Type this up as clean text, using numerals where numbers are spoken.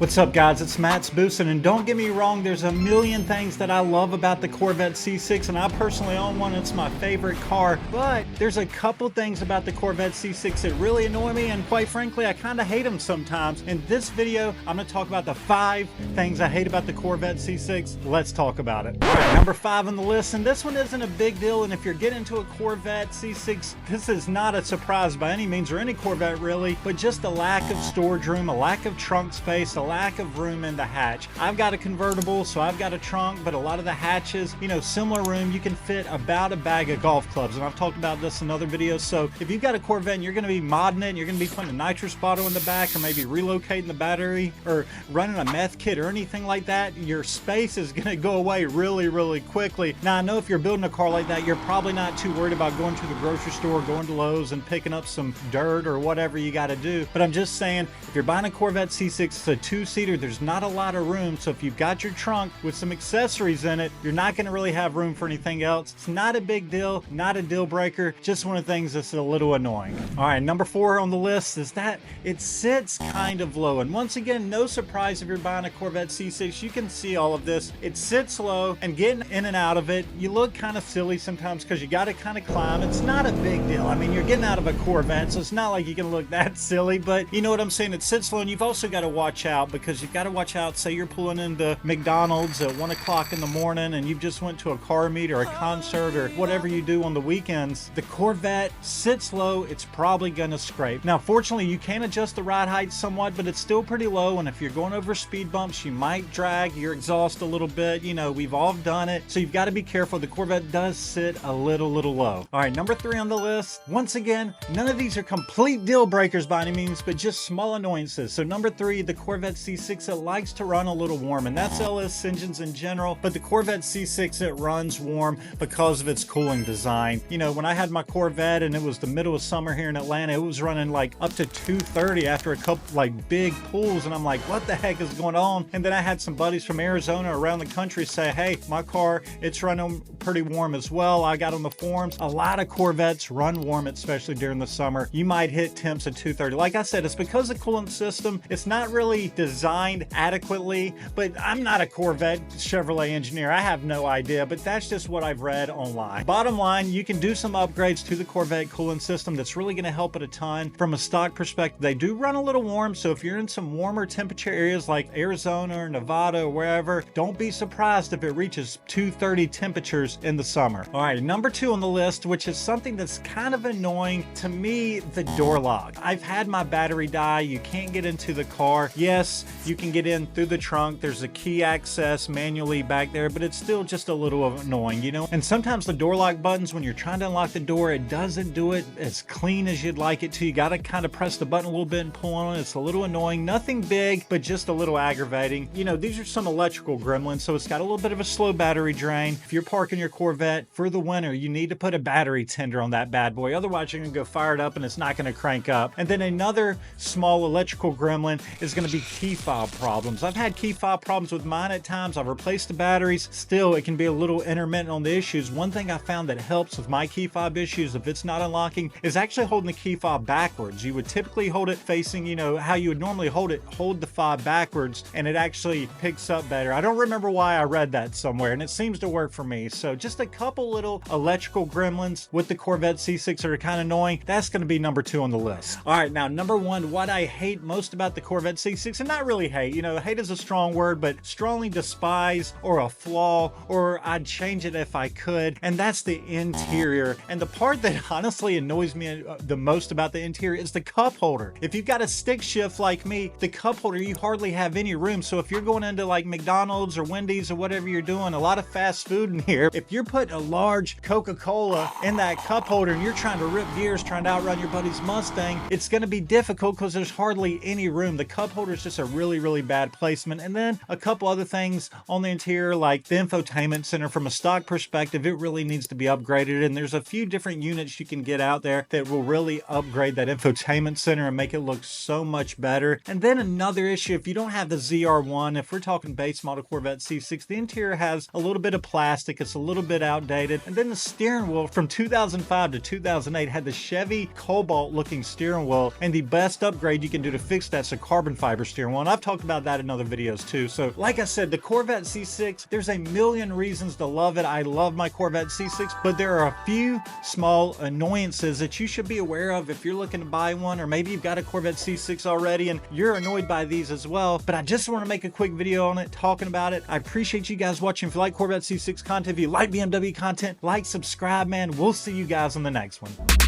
What's up guys, it's Matt's Boostin', and don't get me wrong, there's a million things that I love about the Corvette C6, and I personally own one. It's my favorite car, but there's a couple things about the Corvette C6 that really annoy me, and quite frankly, I kind of hate them sometimes. In this video, I'm going to talk about the 5 things I hate about the Corvette C6. Let's talk about it. All right, number 5 on the list, and this one isn't a big deal, and if you're getting into a Corvette C6, this is not a surprise by any means, or any Corvette really, but just a lack of storage room, a lack of trunk space, a lack of room in the hatch. I've got a convertible, so I've got a trunk, but a lot of the hatches, similar room, you can fit about a bag of golf clubs, and I've talked about this in other videos. So if you've got a Corvette and you're going to be modding it, and you're going to be putting a nitrous bottle in the back, or maybe relocating the battery, or running a meth kit or anything like that, your space is going to go away really quickly. Now, I know if you're building a car like that, you're probably not too worried about going to the grocery store, going to Lowe's, and picking up some dirt or whatever you got to do. But I'm just saying, if you're buying a Corvette C6, it's a 2-seater, there's not a lot of room. So if you've got your trunk with some accessories in it, you're not going to really have room for anything else. It's not a big deal, not a deal breaker, just one of the things that's a little annoying. All right, number 4 on the list is that it sits kind of low. And once again, no surprise if you're buying a Corvette C6, you can see all of this. It sits low, and getting in and out of it, you look kind of silly sometimes because you got to kind of climb. It's not a big deal. I mean, you're getting out of a Corvette, so it's not like you can look that silly, but you know what I'm saying? It sits low, and you've also got to watch out, because you've got to watch out. Say you're pulling into McDonald's at 1 o'clock in the morning and you've just went to a car meet or a concert or whatever you do on the weekends. The Corvette sits low, it's probably gonna scrape. Now fortunately you can adjust the ride height somewhat, but it's still pretty low, and if you're going over speed bumps you might drag your exhaust a little bit. We've all done it, so you've got to be careful. The Corvette does sit a little low. All right, number 3 on the list. Once again, none of these are complete deal breakers by any means, but just small annoyances. So number 3, the Corvette C6, it likes to run a little warm, and that's LS engines in general, but the Corvette C6, it runs warm because of its cooling design. When I had my Corvette and it was the middle of summer here in Atlanta, it was running like up to 230 after a couple big pools, and I'm like, what the heck is going on? And then I had some buddies from Arizona around the country say, hey, my car, it's running pretty warm as well. I got on the forums. A lot of Corvettes run warm, especially during the summer. You might hit temps at 230. Like I said, it's because the coolant system, it's not really designed adequately, but I'm not a Corvette Chevrolet engineer. I have no idea, but that's just what I've read online. Bottom line, you can do some upgrades to the Corvette coolant system that's really going to help it a ton. From a stock perspective, they do run a little warm, so if you're in some warmer temperature areas like Arizona or Nevada or wherever, don't be surprised if it reaches 230 temperatures in the summer. All right, number 2 on the list, which is something that's kind of annoying to me, the door lock. I've had my battery die. You can't get into the car. Yes, you can get in through the trunk. There's a key access manually back there, but it's still just a little annoying, And sometimes the door lock buttons, when you're trying to unlock the door, it doesn't do it as clean as you'd like it to. You got to kind of press the button a little bit and pull on it. It's a little annoying. Nothing big, but just a little aggravating. These are some electrical gremlins, so it's got a little bit of a slow battery drain. If you're parking your Corvette for the winter, you need to put a battery tender on that bad boy. Otherwise, you're going to go fire it up and it's not going to crank up. And then another small electrical gremlin is going to be key fob problems. I've had key fob problems with mine at times. I've replaced the batteries. Still, it can be a little intermittent on the issues. One thing I found that helps with my key fob issues, if it's not unlocking, is actually holding the key fob backwards. You would typically hold it facing, how you would normally hold it, hold the fob backwards, and it actually picks up better. I don't remember why I read that somewhere, and it seems to work for me. So just a couple little electrical gremlins with the Corvette C6 are kind of annoying. That's going to be number 2 on the list. All right, now number 1, what I hate most about the Corvette C6, and not really hate, hate is a strong word, but strongly despise or a flaw, or I'd change it if I could, and that's the interior. And the part that honestly annoys me the most about the interior is the cup holder. If you've got a stick shift like me, the cup holder, you hardly have any room. So if you're going into like McDonald's or Wendy's or whatever you're doing, a lot of fast food in here, if you're putting a large Coca-Cola in that cup holder and you're trying to rip gears, trying to outrun your buddy's Mustang, it's going to be difficult because there's hardly any room. The cup holder is just a really bad placement. And then a couple other things on the interior, like the infotainment center. From a stock perspective, it really needs to be upgraded, and there's a few different units you can get out there that will really upgrade that infotainment center and make it look so much better. And then another issue, if you don't have the ZR1, if we're talking base model Corvette C6, the interior has a little bit of plastic, it's a little bit outdated. And then the steering wheel from 2005 to 2008 had the Chevy Cobalt looking steering wheel, and the best upgrade you can do to fix that's a carbon fiber steering modern one. I've talked about that in other videos too. So like I said, the Corvette C6, there's a million reasons to love it. I love my Corvette C6, but there are a few small annoyances that you should be aware of if you're looking to buy one, or maybe you've got a Corvette C6 already and you're annoyed by these as well. But I just want to make a quick video on it, talking about it. I appreciate you guys watching. If you like Corvette C6 content, if you like BMW content, like, subscribe, man. We'll see you guys on the next one.